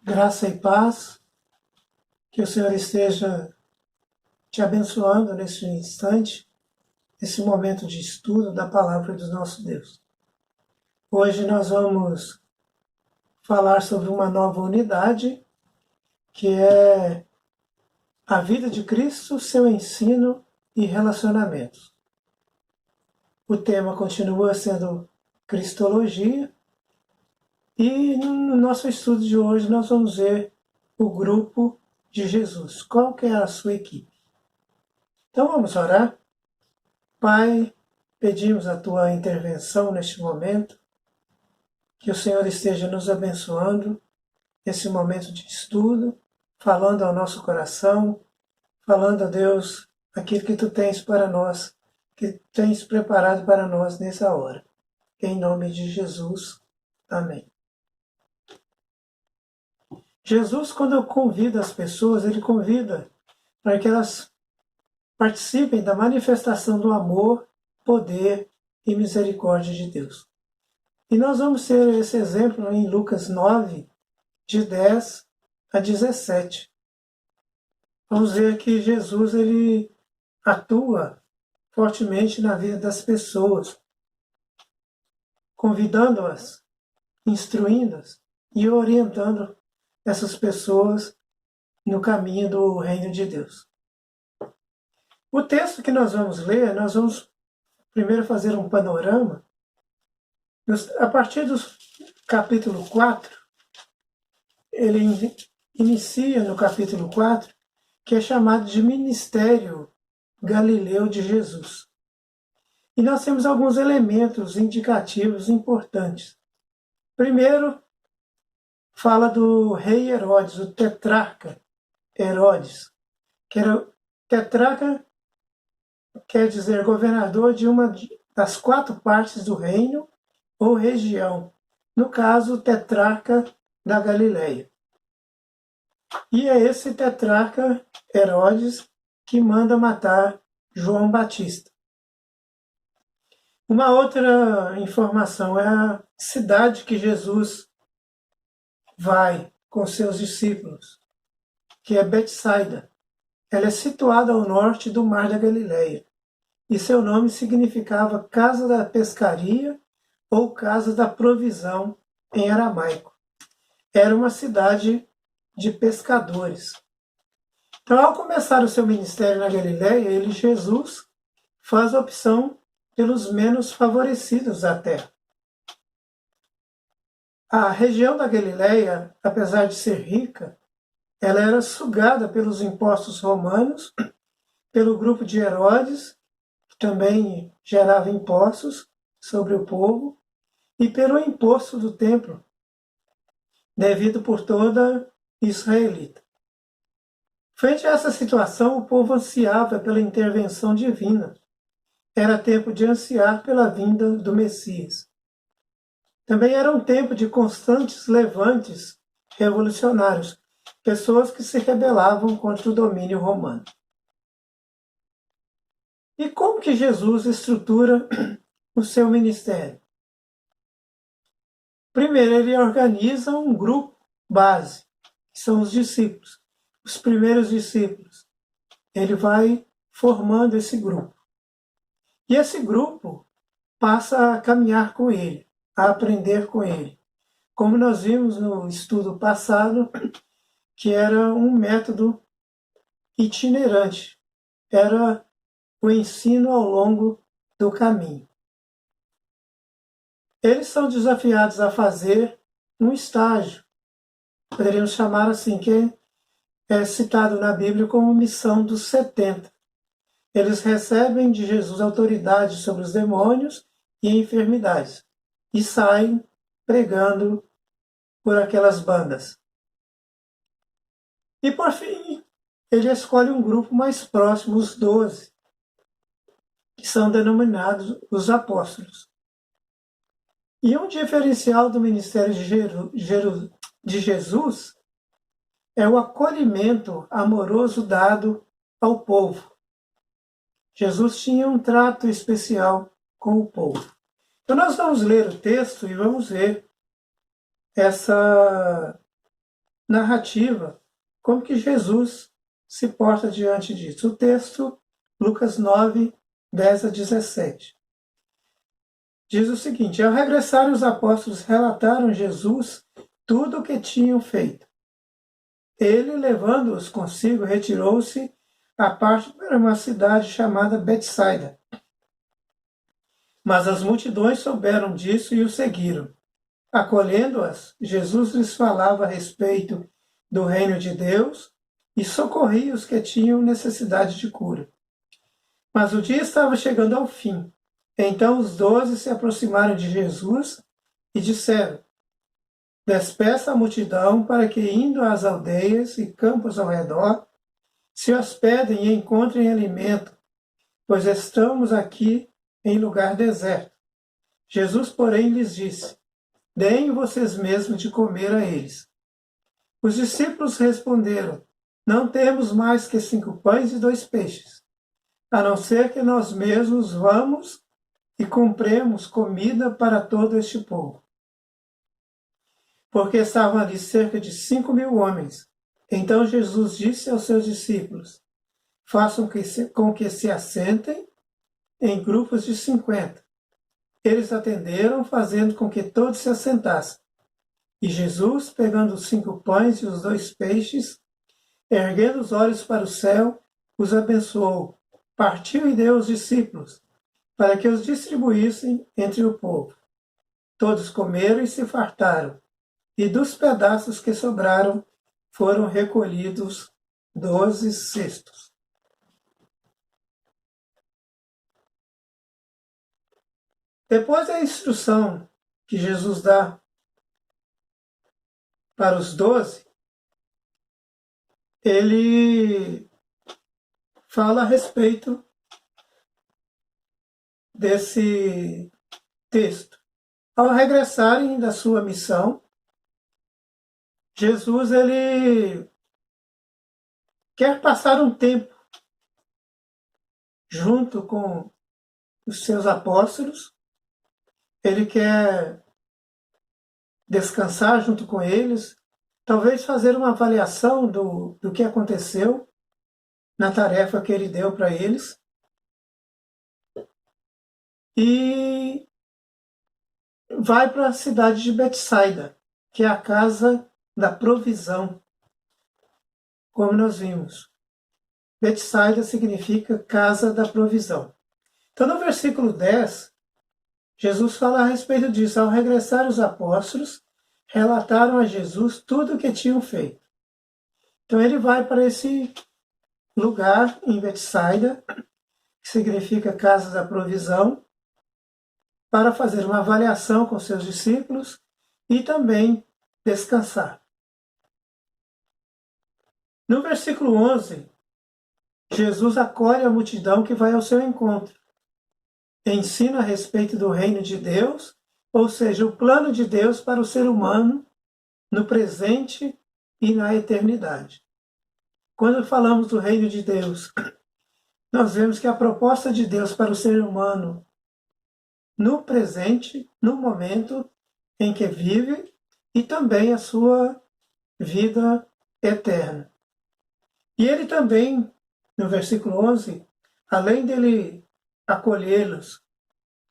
Graça e paz, que o Senhor esteja te abençoando nesse instante, nesse momento de estudo da palavra do nosso Deus. Hoje nós vamos falar sobre uma nova unidade, que é a vida de Cristo, seu ensino e relacionamentos. O tema continua sendo Cristologia, e no nosso estudo de hoje nós vamos ver o grupo de Jesus. Qual que é a sua equipe? Então vamos orar. Pai, pedimos a tua intervenção neste momento, que o Senhor esteja nos abençoando nesse momento de estudo, falando ao nosso coração, falando a Deus aquilo que tu tens para nós, que tens preparado para nós nessa hora. Em nome de Jesus. Amém. Jesus, quando convida as pessoas, ele convida para que elas participem da manifestação do amor, poder e misericórdia de Deus. E nós vamos ter esse exemplo em Lucas 9, de 10 a 17. Vamos ver que Jesus ele atua fortemente na vida das pessoas, convidando-as, instruindo-as e orientando essas pessoas no caminho do reino de Deus. O texto que nós vamos ler, nós vamos primeiro fazer um panorama. A partir do capítulo 4, ele inicia no capítulo 4, que é chamado de Ministério Galileu de Jesus. E nós temos alguns elementos indicativos importantes. Primeiro, fala do rei Herodes, o tetrarca Herodes, que era tetrarca, quer dizer governador de uma das 4 partes do reino ou região, no caso, o tetrarca da Galileia. E é esse tetrarca Herodes que manda matar João Batista. Uma outra informação é a cidade que Jesus vai com seus discípulos, que é Betsaida. Ela é situada ao norte do Mar da Galileia, e seu nome significava Casa da Pescaria ou Casa da Provisão em aramaico. Era uma cidade de pescadores. Então, ao começar o seu ministério na Galileia, Jesus, faz a opção pelos menos favorecidos da terra. A região da Galileia, apesar de ser rica, ela era sugada pelos impostos romanos, pelo grupo de Herodes, que também gerava impostos sobre o povo, e pelo imposto do templo, devido por toda israelita. Frente a essa situação, o povo ansiava pela intervenção divina. Era tempo de ansiar pela vinda do Messias. Também era um tempo de constantes levantes revolucionários, pessoas que se rebelavam contra o domínio romano. E como que Jesus estrutura o seu ministério? Primeiro, ele organiza um grupo base, que são os discípulos, os primeiros discípulos. Ele vai formando esse grupo. E esse grupo passa a caminhar com ele, a aprender com ele. Como nós vimos no estudo passado, que era um método itinerante, era o ensino ao longo do caminho. Eles são desafiados a fazer um estágio, poderíamos chamar assim, que é citado na Bíblia como missão dos 70. Eles recebem de Jesus autoridade sobre os demônios e enfermidades e saem pregando por aquelas bandas. E por fim, ele escolhe um grupo mais próximo, os 12, que são denominados os apóstolos. E um diferencial do ministério de Jesus é o acolhimento amoroso dado ao povo. Jesus tinha um trato especial com o povo. Então nós vamos ler o texto e vamos ver essa narrativa, como que Jesus se porta diante disso. O texto, Lucas 9, 10 a 17. Diz o seguinte: ao regressarem os apóstolos relataram a Jesus tudo o que tinham feito. Ele, levando-os consigo, retirou-se à parte para uma cidade chamada Betsaida. Mas as multidões souberam disso e o seguiram. Acolhendo-as, Jesus lhes falava a respeito do reino de Deus e socorria os que tinham necessidade de cura. Mas o dia estava chegando ao fim. Então os 12 se aproximaram de Jesus e disseram: despeça a multidão para que, indo às aldeias e campos ao redor, se hospedem e encontrem alimento, pois estamos aqui em lugar deserto. Jesus, porém, lhes disse: deem vocês mesmos de comer a eles. Os discípulos responderam: não temos mais que 5 pães e 2 peixes, a não ser que nós mesmos vamos e compremos comida para todo este povo. Porque estavam ali cerca de 5.000 homens. Então Jesus disse aos seus discípulos: façam com que se assentem em grupos de 50. Eles atenderam, fazendo com que todos se assentassem. E Jesus, pegando os 5 pães e os 2 peixes, erguendo os olhos para o céu, os abençoou, partiu e deu aos discípulos, para que os distribuíssem entre o povo. Todos comeram e se fartaram, e dos pedaços que sobraram foram recolhidos 12 cestos. Depois da instrução que Jesus dá para os 12, ele fala a respeito desse texto. Ao regressarem da sua missão, Jesus ele quer passar um tempo junto com os seus apóstolos, ele quer descansar junto com eles, talvez fazer uma avaliação do que aconteceu na tarefa que ele deu para eles. E vai para a cidade de Betsaida, que é a casa da provisão, como nós vimos. Betsaida significa casa da provisão. Então, no versículo 10, Jesus fala a respeito disso. Ao regressar os apóstolos, relataram a Jesus tudo o que tinham feito. Então, ele vai para esse lugar em Betsaida, que significa casa da provisão, para fazer uma avaliação com seus discípulos e também descansar. No versículo 11, Jesus acolhe a multidão que vai ao seu encontro. Ensina a respeito do reino de Deus, ou seja, o plano de Deus para o ser humano no presente e na eternidade. Quando falamos do reino de Deus, nós vemos que a proposta de Deus para o ser humano no presente, no momento em que vive, e também a sua vida eterna. E ele também, no versículo 11, além dele acolhê-los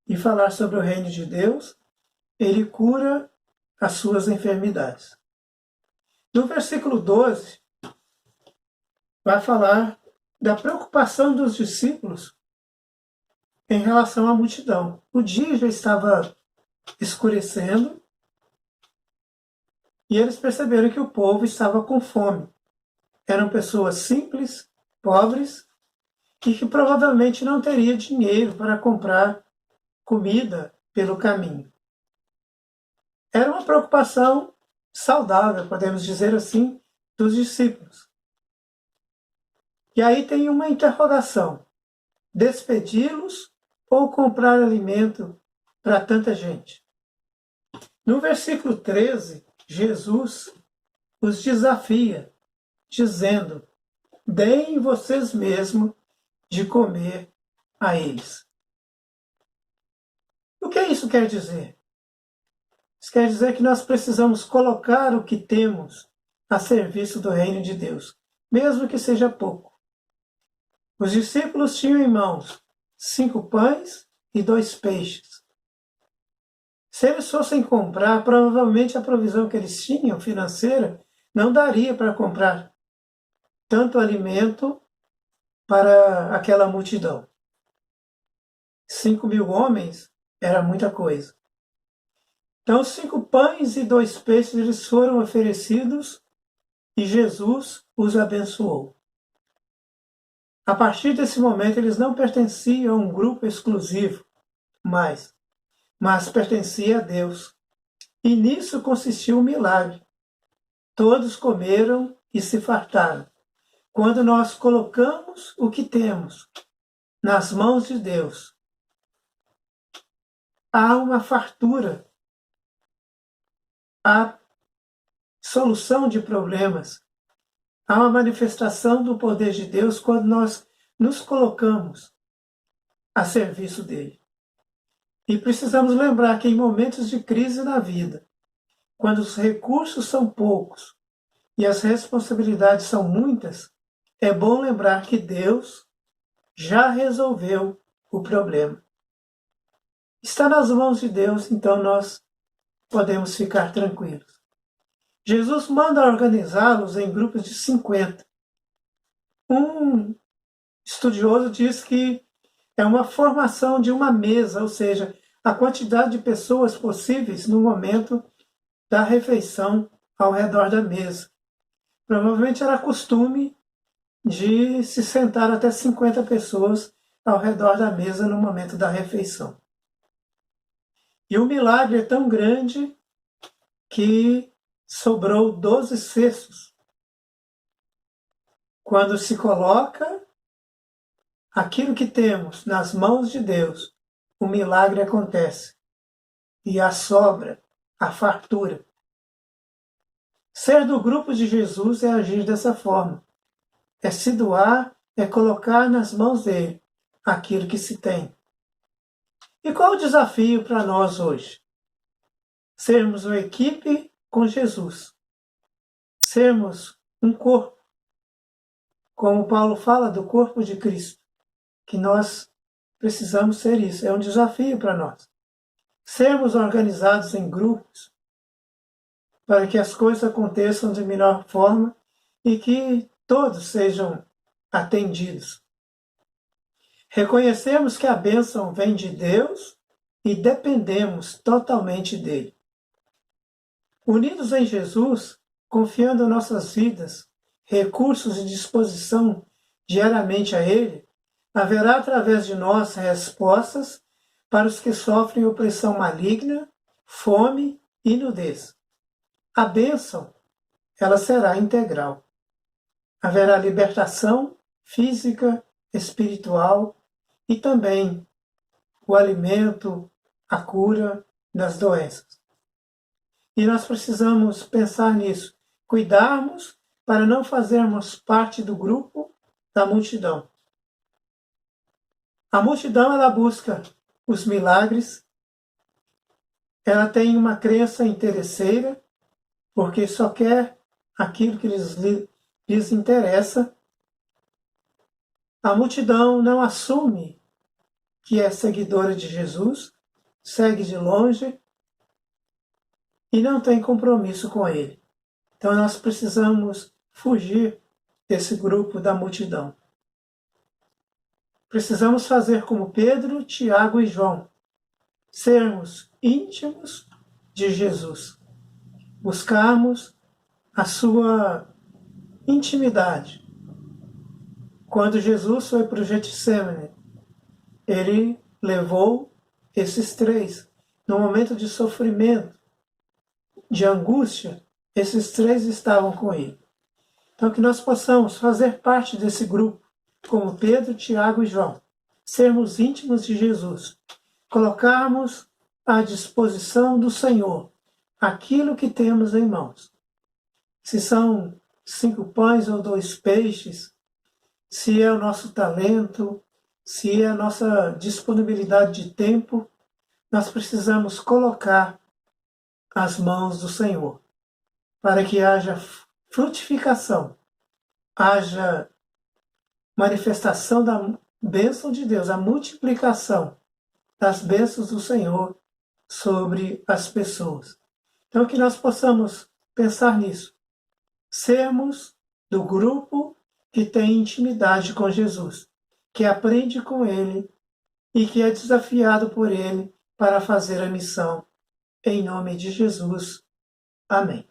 e falar sobre o reino de Deus, ele cura as suas enfermidades. No versículo 12, vai falar da preocupação dos discípulos em relação à multidão. O dia já estava escurecendo e eles perceberam que o povo estava com fome. Eram pessoas simples, pobres, e que provavelmente não teria dinheiro para comprar comida pelo caminho. Era uma preocupação saudável, podemos dizer assim, dos discípulos. E aí tem uma interrogação: despedi-los ou comprar alimento para tanta gente? No versículo 13, Jesus os desafia, dizendo: deem vocês mesmos de comer a eles. O que isso quer dizer? Isso quer dizer que nós precisamos colocar o que temos a serviço do reino de Deus, mesmo que seja pouco. Os discípulos tinham em mãos 5 pães e 2 peixes. Se eles fossem comprar, provavelmente a provisão que eles tinham financeira não daria para comprar tanto alimento para aquela multidão. 5.000 homens era muita coisa. Então, 5 pães e 2 peixes eles foram oferecidos e Jesus os abençoou. A partir desse momento, eles não pertenciam a um grupo exclusivo mais, mas pertenciam a Deus. E nisso consistiu o milagre. Todos comeram e se fartaram. Quando nós colocamos o que temos nas mãos de Deus, há uma fartura, há solução de problemas, há uma manifestação do poder de Deus quando nós nos colocamos a serviço dele. E precisamos lembrar que em momentos de crise na vida, quando os recursos são poucos e as responsabilidades são muitas, é bom lembrar que Deus já resolveu o problema. Está nas mãos de Deus, então nós podemos ficar tranquilos. Jesus manda organizá-los em grupos de 50. Um estudioso diz que é uma formação de uma mesa, ou seja, a quantidade de pessoas possíveis no momento da refeição ao redor da mesa. Provavelmente era costume de se sentar até 50 pessoas ao redor da mesa no momento da refeição. E o milagre é tão grande que sobrou 12 cestos. Quando se coloca aquilo que temos nas mãos de Deus, o milagre acontece. E a sobra, a fartura. Ser do grupo de Jesus é agir dessa forma. É se doar, é colocar nas mãos dele aquilo que se tem. E qual o desafio para nós hoje? Sermos uma equipe com Jesus. Sermos um corpo. Como Paulo fala do corpo de Cristo. Que nós precisamos ser isso. É um desafio para nós. Sermos organizados em grupos para que as coisas aconteçam de melhor forma e que todos sejam atendidos. Reconhecemos que a bênção vem de Deus e dependemos totalmente dele. Unidos em Jesus, confiando nossas vidas, recursos e disposição diariamente a ele, haverá através de nós respostas para os que sofrem opressão maligna, fome e nudez. A bênção, ela será integral. Haverá libertação física, espiritual e também o alimento, a cura das doenças. E nós precisamos pensar nisso, cuidarmos para não fazermos parte do grupo da multidão. A multidão, ela busca os milagres, ela tem uma crença interesseira, porque só quer aquilo que lhes interessa. A multidão não assume que é seguidora de Jesus, segue de longe e não tem compromisso com ele. Então nós precisamos fugir desse grupo da multidão. Precisamos fazer como Pedro, Tiago e João, sermos íntimos de Jesus, buscarmos a sua intimidade. Quando Jesus foi para o Getsêmani, ele levou esses 3. No momento de sofrimento, de angústia, esses 3 estavam com ele. Então que nós possamos fazer parte desse grupo, como Pedro, Tiago e João, sermos íntimos de Jesus, colocarmos à disposição do Senhor aquilo que temos em mãos. Se são 5 pães ou 2 peixes, se é o nosso talento, se é a nossa disponibilidade de tempo, nós precisamos colocar as mãos do Senhor, para que haja frutificação, haja manifestação da bênção de Deus, a multiplicação das bênçãos do Senhor sobre as pessoas. Então, que nós possamos pensar nisso, sermos do grupo que tem intimidade com Jesus, que aprende com Ele e que é desafiado por Ele para fazer a missão. Em nome de Jesus. Amém.